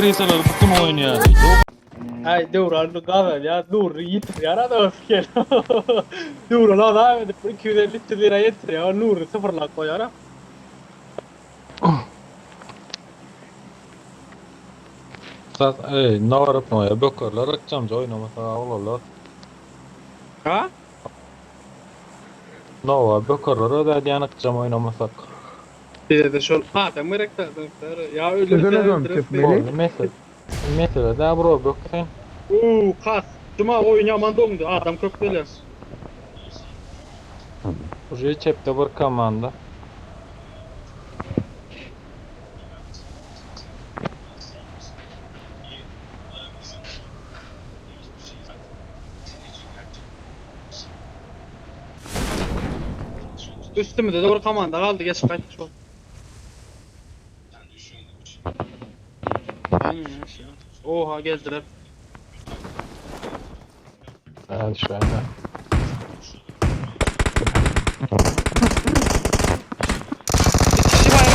krisalar bütün oynuyor. Ay Duran kahve ya dur yitir ya da öfkel. Duran adam 250 lira yetir ya Nur sıfırlak koyar ha. Sat ne var yapmaya bökerler akşamca oynamasa olarlar. Ha? Ne var bökerler da diyen akşam oynamasak. Bir de şu adam gerek de ya öyle bir Özel şey adam öldürüp tepmeli. Oldu mesela da bro böksen. Kas. Cuma oyun yaman dondu adam köktüler. Уже çepte bir komanda. Üstümüzde de bir komanda kaldı geç kaçmış ol. Oha geldiler. Hadi şöyle.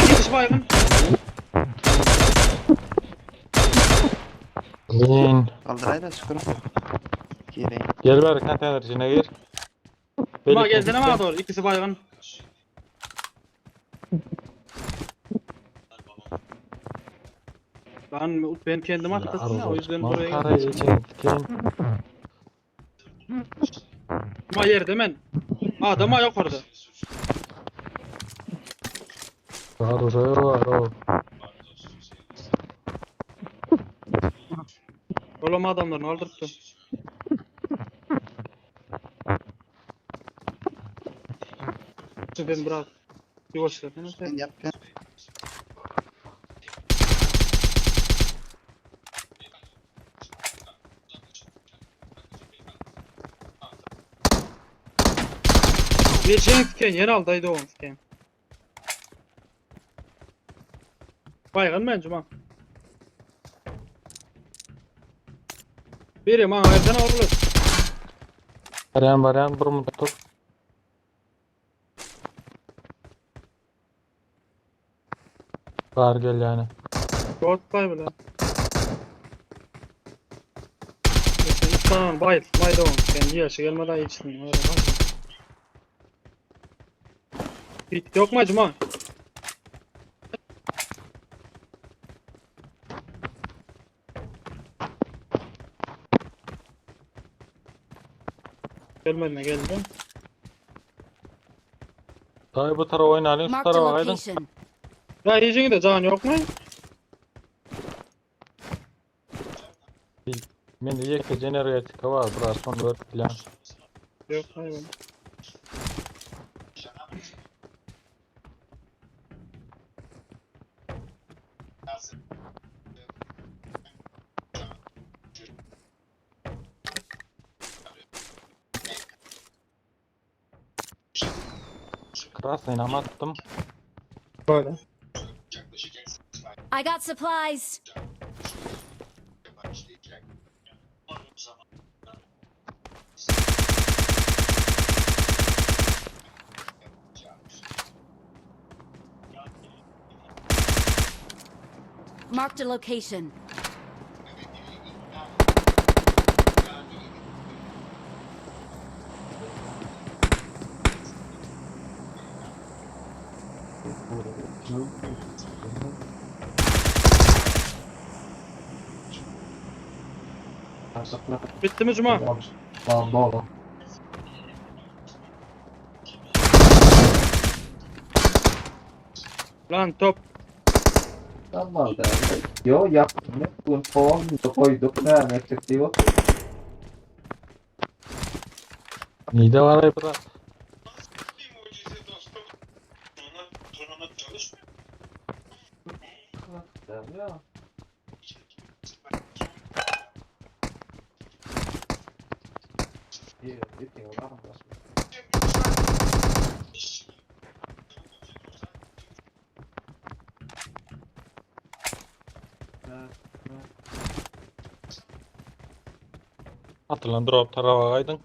Bir kişi baygın. Lin. Kaldıraydı şükürüm. Gireyim. Gel ver konteyner içine gir. Cuma geldi ama doğru ikisi baygın. Ben kendim atlasın ya o yüzden buraya geldim. Cuma yerde men. Adam yok orada. Var o. Oğlum adamlarını aldırttı. Ben bırak. Yavaş ver. Ben yapıyorum. Geçen fiken yer aldaydı o fiken. Baygın ben Cuma. Birim ha Erden avrular. Baran bir mutluluk. Var gel yani. Dört bay bile. Tamam bay da on. Ben yaşı gelmeden içtim. Öyle var. Bit yok mu Cuma? Gelmediğine geldi. Dayı bu tarafa oynayalım, şu Marked a tarafa kaydın. location. Ya yiyeceğin de can yok mu? Men de yekte generatika var, biraz sonra böyle plan. Yok hayvan. Krasnayı attım. Böyle. I got supplies. Marked a location. Bitti mi Cuma? Lan top. Tamam da. Yo yaptım. Un po' koyduk. Ne efektivo? Nide var ya bırak. Ya. İyi, bitti o zaman. Atılan drop tarafa kaydın.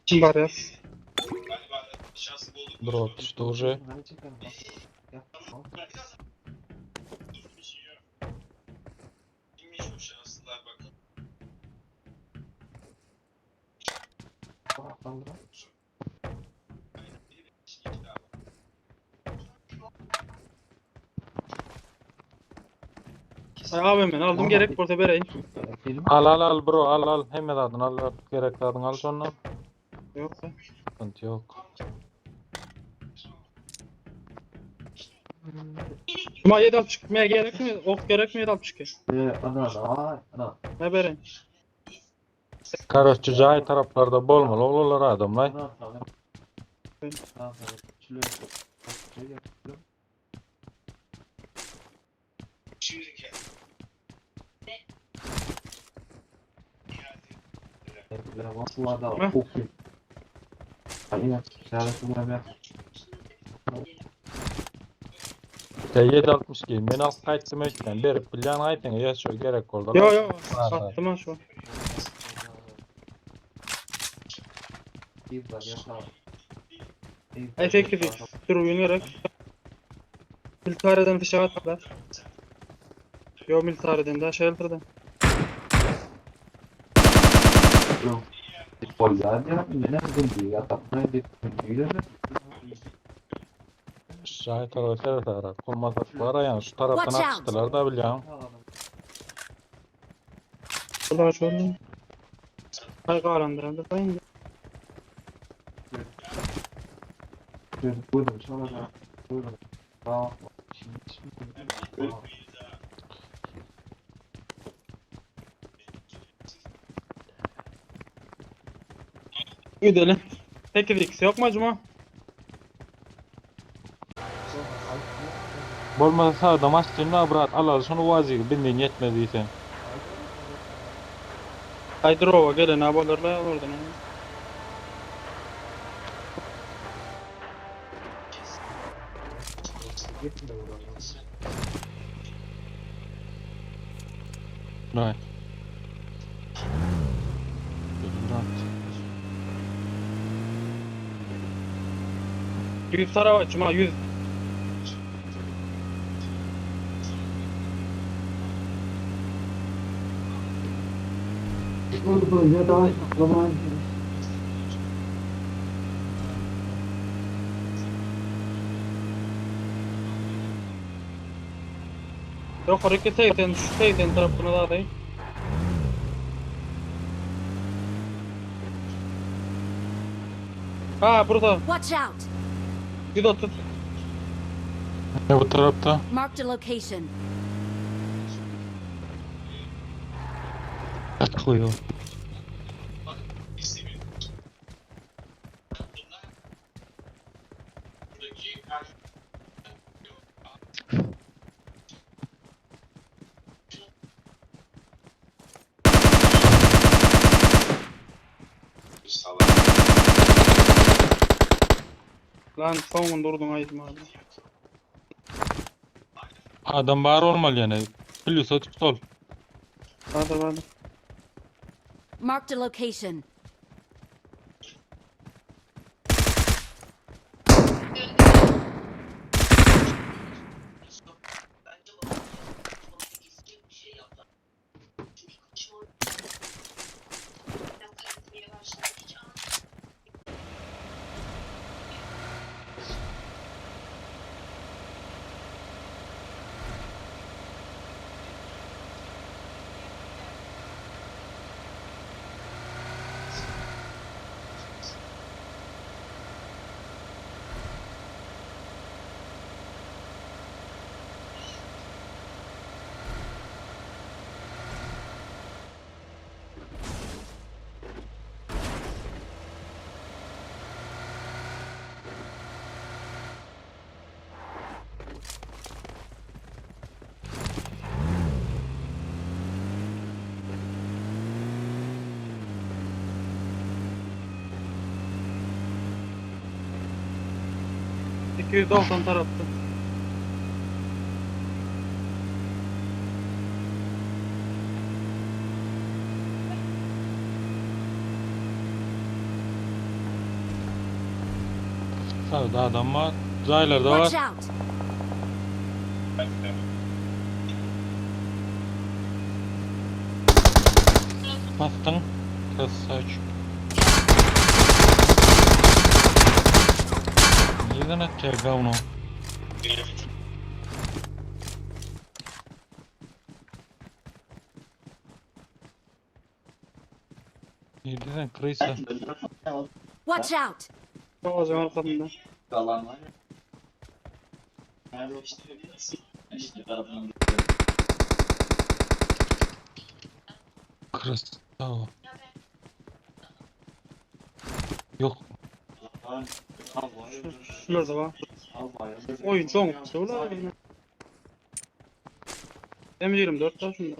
Kim var ya? Drop düştü уже. kaldıran. Abi ben aldım gerek porta vereyim. Film Al bro al. Hemen adın al. Gerekli adın al sonra. Yok. Sıkıntı yok. Cuma 7 alıp çıkmaya gerek mi? Ok gerek mi 7 alıp çıkıyor? ana. Ne vereyim? Karışçı cahil taraflarda bolmalı olurlar adamlar. Ana tamam. Tamam. Çilek. Heh. Ya 762 men alt qaytdım eşten berip bilýän aytyň ya şu gerek boldy. Yo attım ha şu. Ay tek fix. Dur oyun gerek. Military'den fişek attılar. Yo military'den de shelter'dan. Cahil tarafı kulmasak var ya şu taraftan Watch out. atıştılar da bilýän. Burada şu oldu. Ay qarandırandı. Ben gidelim. Tek fix yok mu acaba? Bolmasa sağda maçtynda brat al şunu wazygy bildiň yetmediyse. Aydrova gelin abi olurlar oradan. Right. Brat. 100 tarafa cuma 100. Yok hareket edin, şu edin tarafına da değil. Ha burada. Watch out! 130. Ne bu tarafta? Marked a location. Takılıyor. Lan son durdun aydım abi. Adam bar olmalı yani. Plus açıp sol. Hadi. Marked a location. %90 tarafta. Sağda adam var. Zaylar da Watch var. out! Bastın. Kız saç. Nereden atacak onu? Nereden kırıysa? Watch out! Ağacın arkasında. Kalan var ya. Kırısı. Tamam. Yok. Şurada var. Oy çok ulan. M24 da şunda.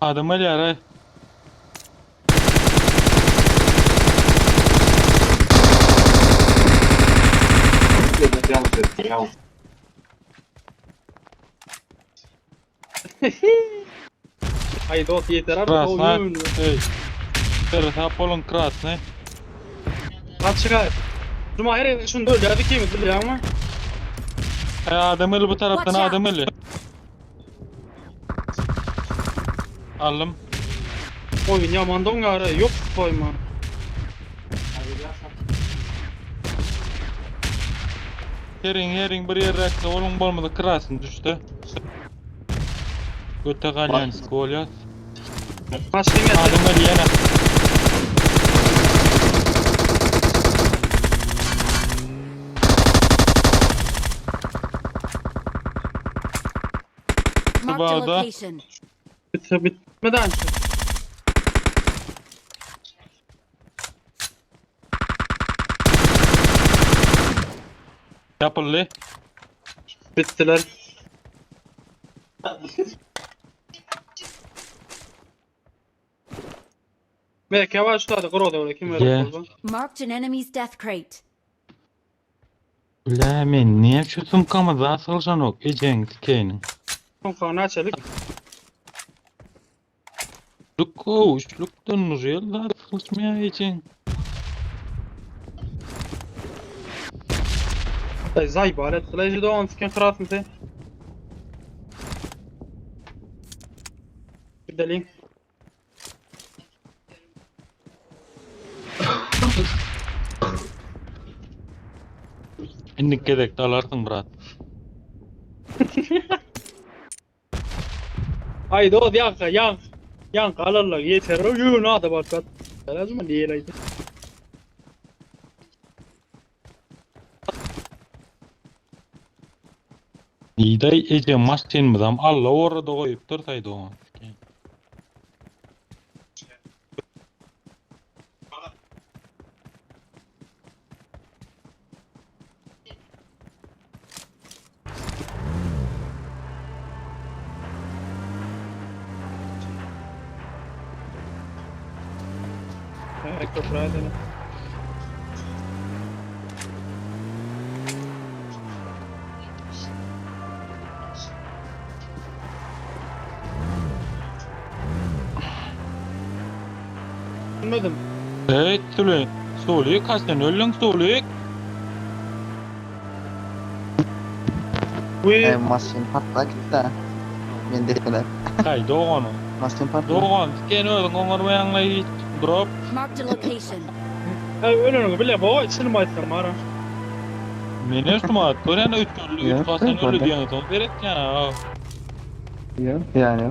Adam öyle ara. Aj do yeter abi. Krasna. Oyun. Ej. Teraz ha polon krasny. Kaç çıkar. Cuma her yerde şunu öyle hadi kim biliyor ama. Adam öyle bu taraftan Watch out. adam öyle. Aldım. Oyun yaman dongarı yok koyma. Yering bir yer raksa olun bolmadı krasın düştü. Göte galyan skolyas. Başlayın yeter. Adam öyle yana. Marked a Bağda. location. Bitmeden. Yapıldı. Bittiler. Belki yavaşladı. Kuru öyle kim Ye. verir oldu. Marked an enemy's death crate. Ulan men niye şu sumkamı da salsan ok eceng tikeynin. Son açalım. Lukoş, luktan real da salsmaya eceng. Zay balet. Tlayıcı da on siken kırasın sen. Gidelim. İndik gedek dalarsın brat. Haydi o yank alırlar yeter o yürü adı başkat. Lazım değil haydi. Niday ece maçten mıdam Allah orada koyup tursaydı o. Köprü hadi. Bilmedim. Evet Tülay. Soğuluyor kaçtan öllün soğuluyor. Uy. Maskin patlak gitti. Mendekiler. Kay doğanı. Maskin patlak. Doğan. Ken öldün onlarmayanla hiç drop. Marked a location. Önünü bile bu içini mi açsam ara. Mene üstüme at. Gören 3 öldü. Ya, 3 kaçtan ben öldü de. diyen son. Verek ya. Yok yani.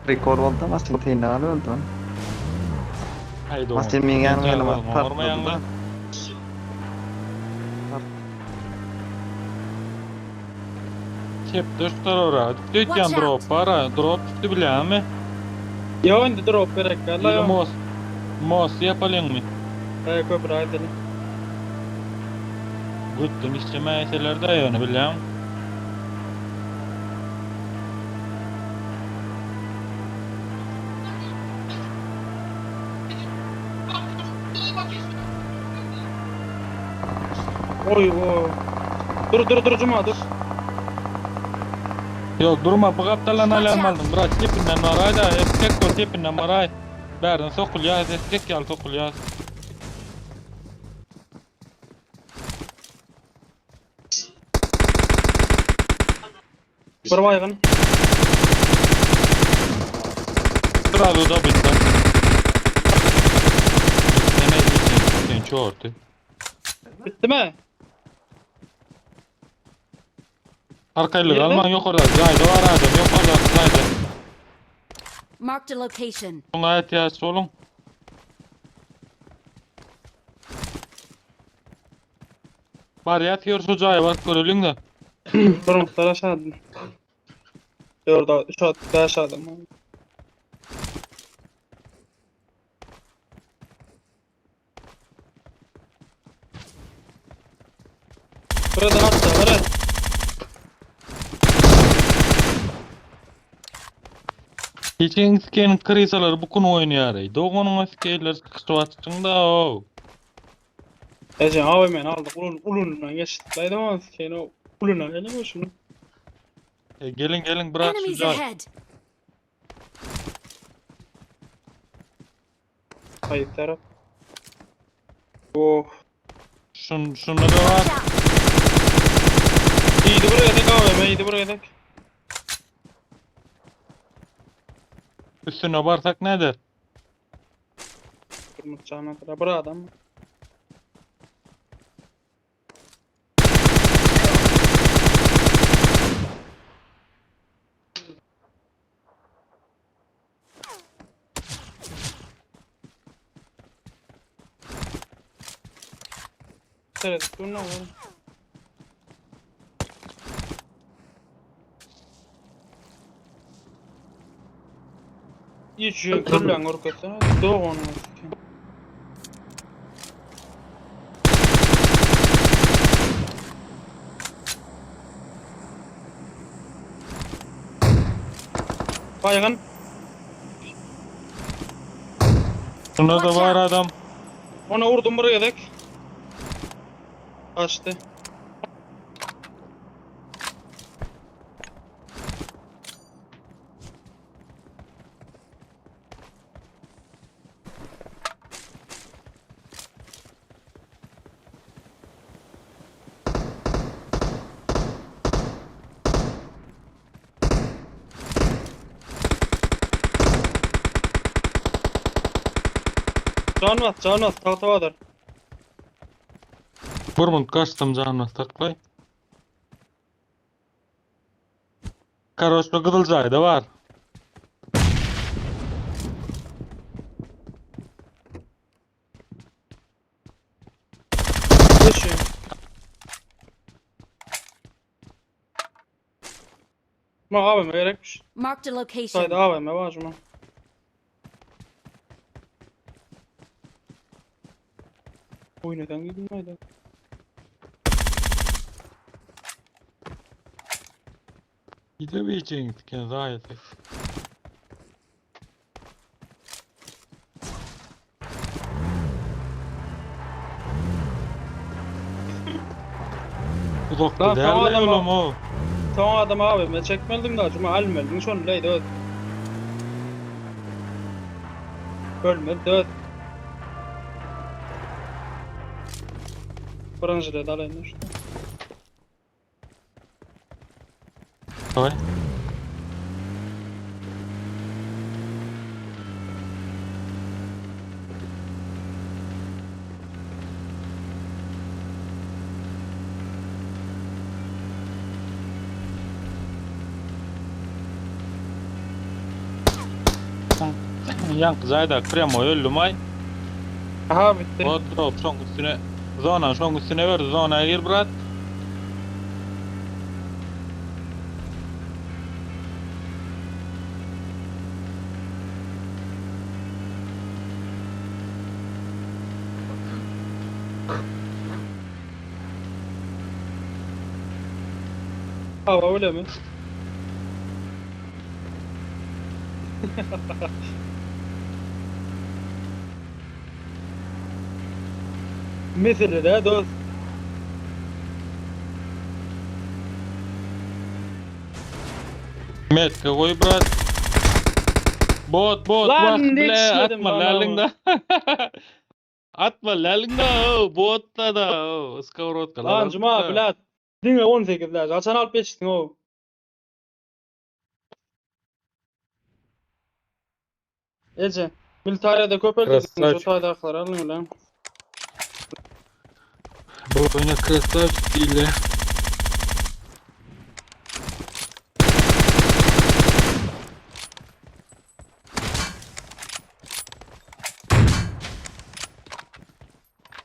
Rekor oldu maskin teyini alıyordu. Hay doğan. Maskin mingan gelme. Onlarmayanla. Kep dostlar ora. Düt yan Watch drop para. Drop tuttu bile mi? Ya önde drop berek Allah ya. Mos yapalım mı? Köprü hadi. Guttum işte meselelerde yani bilem. Oy o. Dur cuma dur. Yok durma bu kaptalan alarm aldım. Bırak tipinden var hayda. Estek o tipinden var hay. Berden sokul ya. Estek yal sokul ya. Bir baygın. Sıralı da bitti. shorty. Bitti mi? Arkaylık Nerede? Alman yukarıda. Zayda var adam. Yukarıda zayda. Marked a location. Buna ihtiyaç olun. Bari yatıyor şu caya bak görülün de. Durmuşlar aşağıda. Orada şu an aşağıda mı? Burada hatta var. Geçen skenin krisalar bu konu oynuyor. Doğunun askerler sıkıştı açtığında o. Ece AVM'ni aldık. Ulundan geçtik. Daydı ama sikeyini o ulundan geliyor şunu. Gelin bırak şu Enemies cay. ahead. Kayıp taraf. Oh. Şunda da var. Watch out. İyiydi buraya dek AVM, iyiydi buraya dek. Üstüne barsak nedir? Durmuş canına kadar. Bura adam. Evet, dur ne var? Hiç kırlan orkasına doğru Baygın. Şunda da Watch var out. adam. Ona vurdum buraya dek. Açtı. Can var, tahta vardır. Vurmun kaçtım canına taklay. Karoşlu kızılcay da var. Geçiyor. Ma AVM gerekmiş. Marked a location. Sayda AVM var mı? Oynadan gidin haydi. Gidemeyeceğin diken zayet. Uzakta Lan tamam değerli adam oğlum o. Tamam adam AVM çekmeldin de acıma almeldin şunu leydi öd. Ölmedi öd. Branjıda dalayın işte. Hay. Yank zayda kremo öldüm ay. Aha bitti. O drop şong üstüne. Zona şong üstüne ver. Zona gir brat. Hava öyle mi? Mesela de dost. Metka koy brat. Bot Lan bak bile yetişmedim atma lan lalında. Atma lalında o botta da o skavrotka Lan cuma bilat. Dinle 18 lazım. Açan alıp geçtin o. Ece. Militeriyede köpek dedin. Şu Krasavç. taydaklar alın lan. Bu oyuna krasavçı değil ya.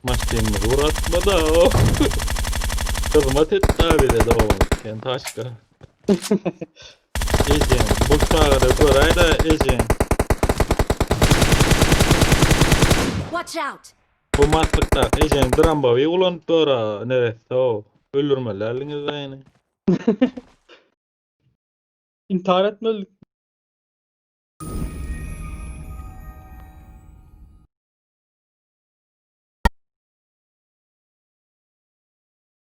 Maçtayım uğratma da o. Kızmat etti abi dedi o. Kendi taşka. Ecem. Bu çağrı burayla Ecem. Watch out! Bu maslıkta Ecem Drambavi ulan bora neresi o. Öldürmeleriniz aynı. İntihar etme öldük.